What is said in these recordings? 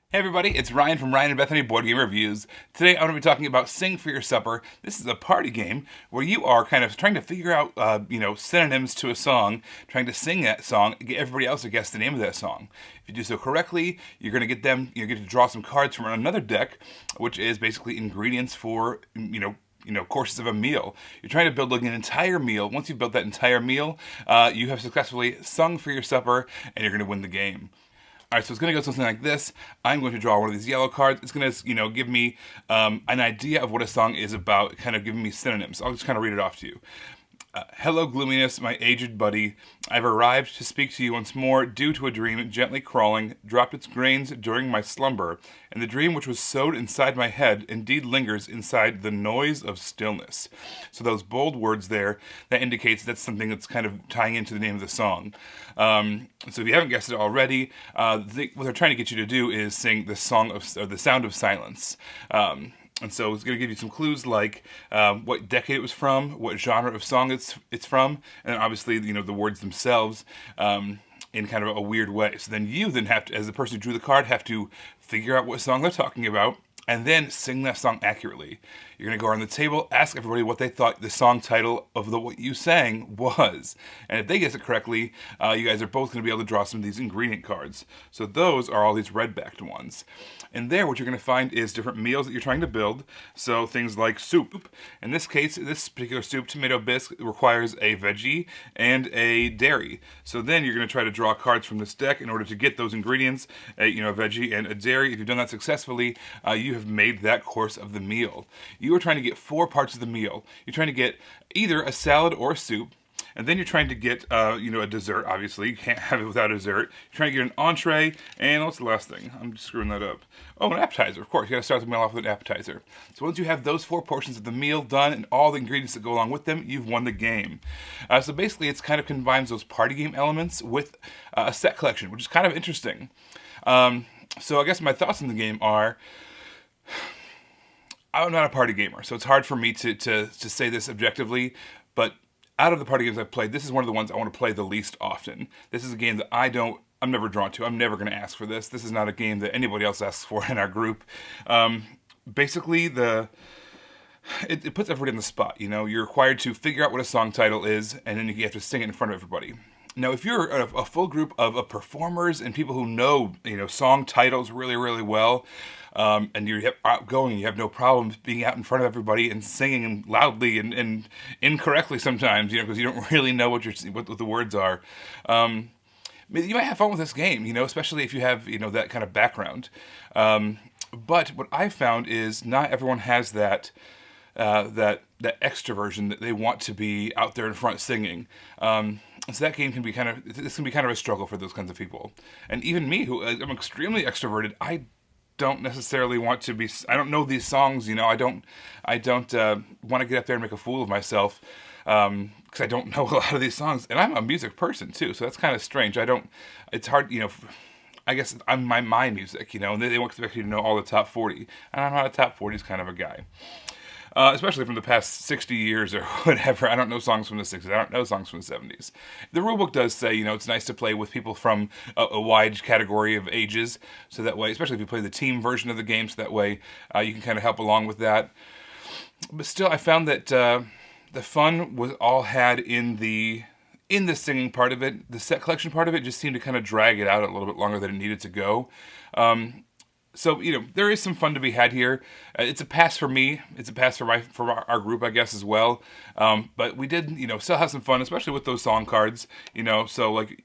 Hey everybody, it's Ryan from Ryan and Bethany Board Game Reviews. Today I'm going to be talking about Sing for Your Supper. This is a party game where you are kind of trying to figure out, synonyms to a song, trying to sing that song, and get everybody else to guess the name of that song. If you do so correctly, you're going to get to draw some cards from another deck, which is basically ingredients for, courses of a meal. You're trying to build like an entire meal. Once you've built that entire meal, you have successfully sung for your supper, and you're going to win the game. All right, so it's going to go something like this. I'm going to draw one of these yellow cards. It's going to, give me an idea of what a song is about, kind of giving me synonyms. I'll just kind of read it off to you. Hello, gloominess, my aged buddy. I've arrived to speak to you once more, due to a dream gently crawling, dropped its grains during my slumber, and the dream which was sowed inside my head indeed lingers inside the noise of stillness. So those bold words there, that indicates that's something that's kind of tying into the name of the song. So if you haven't guessed it already, what they're trying to get you to do is sing the sound of silence. And so it's going to give you some clues like what decade it was from, what genre of song it's from, and then obviously the words themselves in kind of a weird way. So then you have to, as the person who drew the card, have to figure out what song they're talking about, and then sing that song accurately. You're going to go around the table, ask everybody what they thought the song title of what you sang was. And if they guess it correctly, you guys are both going to be able to draw some of these ingredient cards. So those are all these red-backed ones. And there, what you're going to find is different meals that you're trying to build. So things like soup. In this case, this particular soup, tomato bisque, requires a veggie and a dairy. So then you're going to try to draw cards from this deck in order to get those ingredients, a veggie and a dairy. If you've done that successfully, you have made that course of the meal. You are trying to get 4 parts of the meal. You're trying to get either a salad or a soup. And then you're trying to get, a dessert, obviously. You can't have it without a dessert. You're trying to get an entree, and what's the last thing? I'm just screwing that up. Oh, an appetizer, of course. You gotta start the meal off with an appetizer. So once you have those 4 portions of the meal done and all the ingredients that go along with them, you've won the game. So basically, it's kind of combines those party game elements with a set collection, which is kind of interesting. So I guess my thoughts on the game are, I'm not a party gamer, so it's hard for me to say this objectively, but out of the party games I've played, this is one of the ones I want to play the least often. This is a game that I'm never drawn to. I'm never going to ask for this. This is not a game that anybody else asks for in our group. Basically, it puts everybody on the spot. You're required to figure out what a song title is, and then you have to sing it in front of everybody. Now, if you're a full group of performers and people who know, song titles really, really well, and you're outgoing, you have no problem being out in front of everybody and singing loudly and incorrectly sometimes, because you don't really know what the words are. You might have fun with this game, especially if you have, that kind of background. But what I found is not everyone has that extroversion that they want to be out there in front singing. So that game can be kind of a struggle for those kinds of people. And even me, who I'm extremely extroverted, I don't necessarily want to be. I don't know these songs, I don't want to get up there and make a fool of myself because I don't know a lot of these songs. And I'm a music person too, so that's kind of strange. It's hard, I guess I'm my music, and they won't expect you to know all the top 40. And I'm not a top 40s kind of a guy. Especially from the past 60 years or whatever. I don't know songs from the 60s. I don't know songs from the 70s. The rulebook does say, it's nice to play with people from a wide category of ages. So that way, especially if you play the team version of the game, so that way you can kind of help along with that. But still, I found that the fun was all had in the singing part of it. The set collection part of it just seemed to kind of drag it out a little bit longer than it needed to go. So, there is some fun to be had here. It's a pass for me. It's a pass for our group, I guess, as well. But we did, still have some fun, especially with those song cards. So like,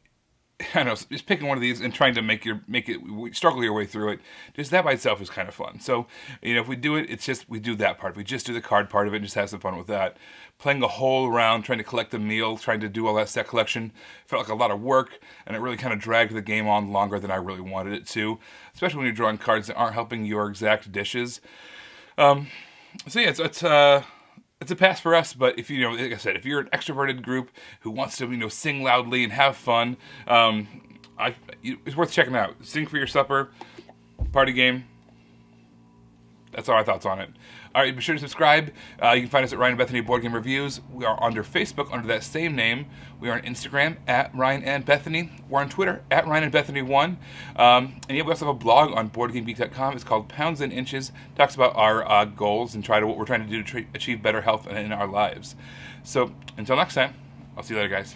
I don't know, just picking one of these and trying to make it struggle your way through it. Just that by itself is kind of fun. So, if we do it, it's just we do that part. We just do the card part of it and just have some fun with that. Playing the whole round, trying to collect the meal, trying to do all that set collection felt like a lot of work, and it really kind of dragged the game on longer than I really wanted it to. Especially when you're drawing cards that aren't helping your exact dishes. So yeah, it's a pass for us, but if like I said, if you're an extroverted group who wants to, sing loudly and have fun, it's worth checking out. Sing for Your Supper, party game. That's our thoughts on it. All right, be sure to subscribe. You can find us at Ryan and Bethany Board Game Reviews. We are under Facebook under that same name. We are on Instagram at Ryan and Bethany. We're on Twitter at Ryan and Bethany1. And we also have a blog on BoardGameGeek.com. It's called Pounds and Inches. It talks about our goals and what we're trying to do to achieve better health in our lives. So until next time, I'll see you later, guys.